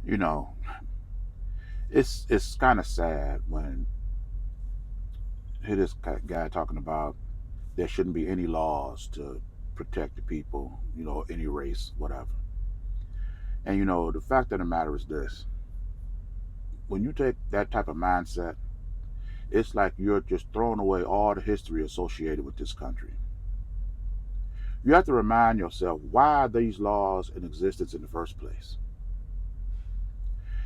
You know, it's kind of sad when you hear this guy talking about there shouldn't be any laws to protect the people, any race, whatever. And the fact of the matter is this: when you take that type of mindset, it's like you're just throwing away all the history associated with this country. You have to remind yourself, why are these laws in existence in the first place?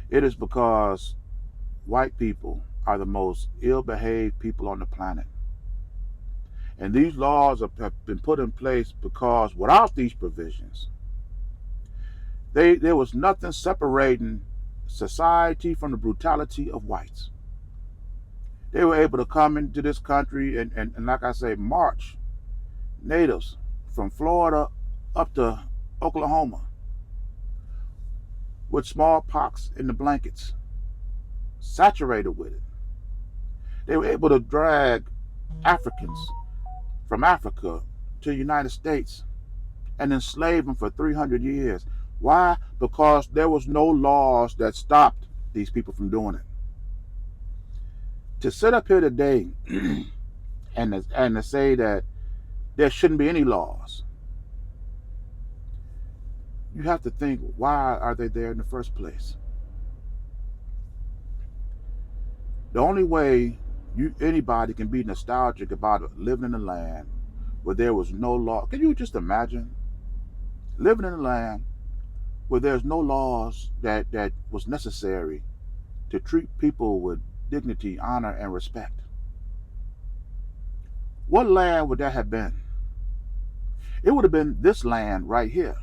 It is because white people are the most ill behaved people on the planet. And these laws have been put in place because without these provisions, there was nothing separating society from the brutality of whites. They were able to come into this country and like I say, march natives from Florida up to Oklahoma with smallpox in the blankets, saturated with it. They were able to drag Africans from Africa to the United States and enslave them for 300 years. Why? Because there was no laws that stopped these people from doing it. To sit up here today and to say that there shouldn't be any laws, you have to think, why are they there in the first place? The only way anybody can be nostalgic about living in a land where there was no law. Can you just imagine living in a land where there's no laws that was necessary to treat people with dignity, honor, and respect? What land would that have been? It would have been this land right here.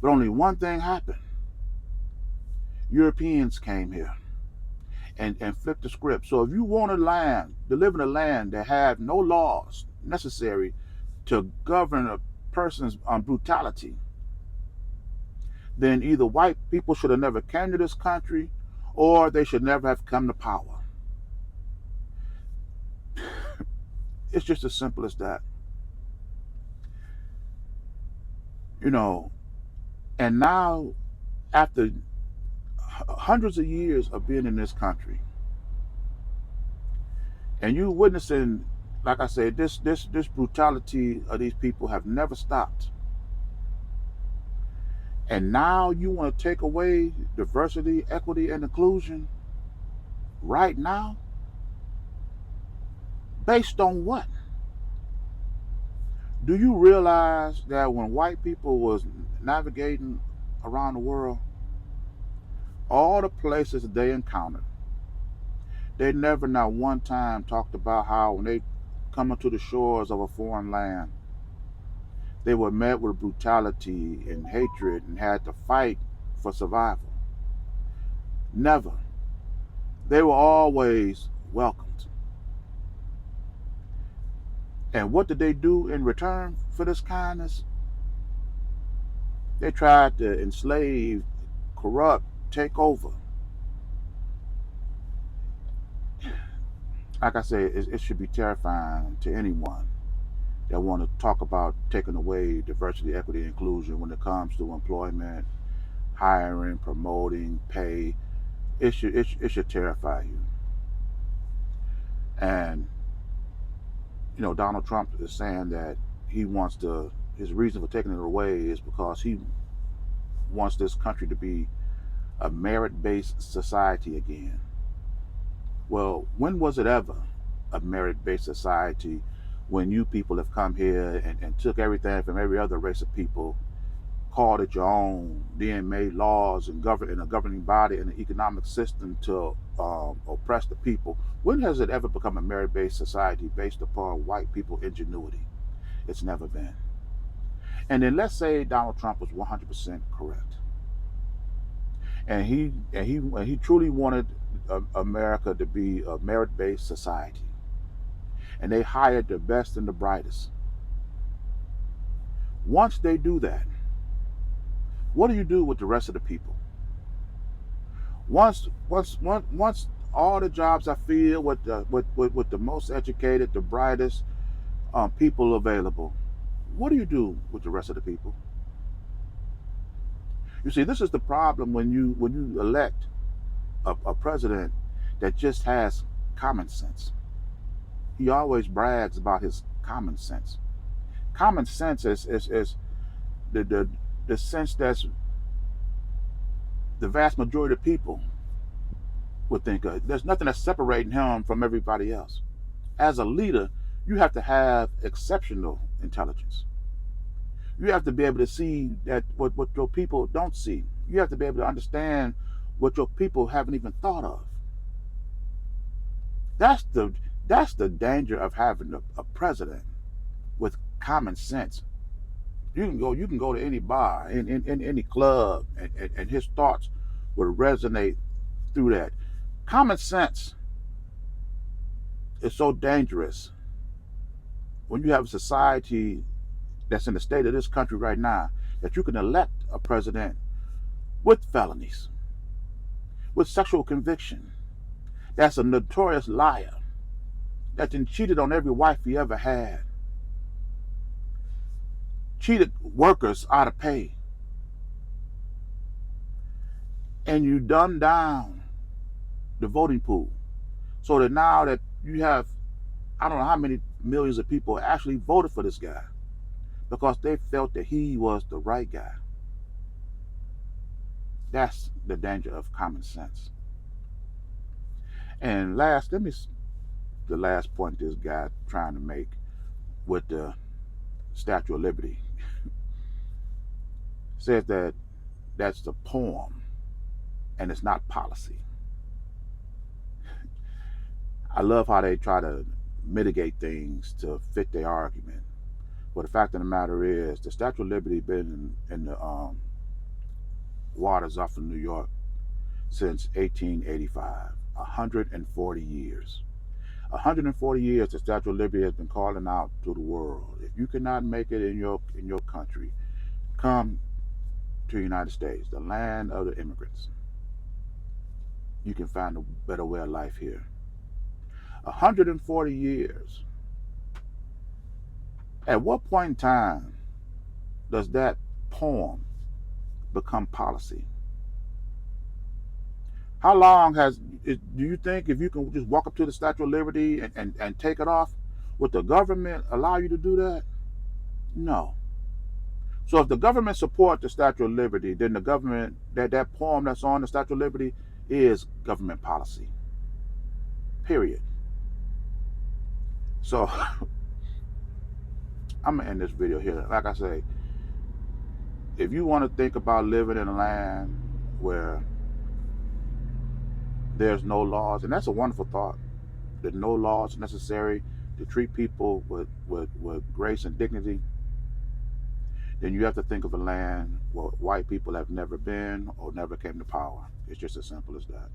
But only one thing happened. Europeans came here and flipped the script. So if you want a land, to live in a land that had no laws necessary to govern a person's brutality, then either white people should have never came to this country or they should never have come to power. It's just as simple as that. And now, after hundreds of years of being in this country, and you witnessing, like I said, this brutality of these people have never stopped. And now you want to take away diversity, equity, and inclusion right now? Based on what? Do you realize that when white people was navigating around the world, all the places that they encountered, they never not one time talked about how when they come into the shores of a foreign land, they were met with brutality and hatred and had to fight for survival. Never. They were always welcomed. And what did they do in return for this kindness? They tried to enslave, corrupt, take over. Like I say, it should be terrifying to anyone that want to talk about taking away diversity, equity, and inclusion when it comes to employment, hiring, promoting, pay. It should terrify you. And Donald Trump is saying that he wants to. His reason for taking it away is because he wants this country to be a merit-based society again. Well, when was it ever a merit-based society when you people have come here and took everything from every other race of people, called it your own, then made laws and govern in a governing body and an economic system to oppress the people? When has it ever become a merit-based society based upon white people ingenuity? It's never been. And then let's say Donald Trump was 100% correct, and he truly wanted America to be a merit-based society, and they hired the best and the brightest. Once they do that, what do you do with the rest of the people? Once all the jobs are filled with the most educated, the brightest people available, what do you do with the rest of the people? You see, this is the problem when you elect a president that just has common sense. He always brags about his common sense. Common sense is the sense that's the vast majority of people would think of. There's nothing that's separating him from everybody else. As a leader, you have to have exceptional intelligence. You have to be able to see that what your people don't see. You have to be able to understand what your people haven't even thought of. That's the danger of having a president with common sense. You can go to any bar, in any club, and his thoughts will resonate through that. Common sense is so dangerous when you have a society that's in the state of this country right now, that you can elect a president with felonies, with sexual conviction, that's a notorious liar, that then cheated on every wife he ever had, cheated workers out of pay, and you dumb down the voting pool so that now that you have, I don't know how many millions of people actually voted for this guy because they felt that he was the right guy. That's the danger of common sense. And the last point this guy trying to make with the Statue of Liberty says that that's the poem and it's not policy. I love how they try to mitigate things to fit their argument. But the fact of the matter is, the Statue of Liberty been in the waters off of New York since 1885, 140 years. 140 years the Statue of Liberty has been calling out to the world. If you cannot make it in your country, come to the United States, the land of the immigrants. You can find a better way of life here. 140 years. At what point in time does that poem become policy? How long do you think if you can just walk up to the Statue of Liberty and take it off, would the government allow you to do that? No. So if the government supports the Statue of Liberty, then the government, that poem that's on the Statue of Liberty is government policy. Period. So I'm gonna end this video here. Like I say, if you want to think about living in a land where there's no laws, and that's a wonderful thought, that no laws are necessary to treat people with grace and dignity, then you have to think of a land where white people have never been or never came to power. It's just as simple as that.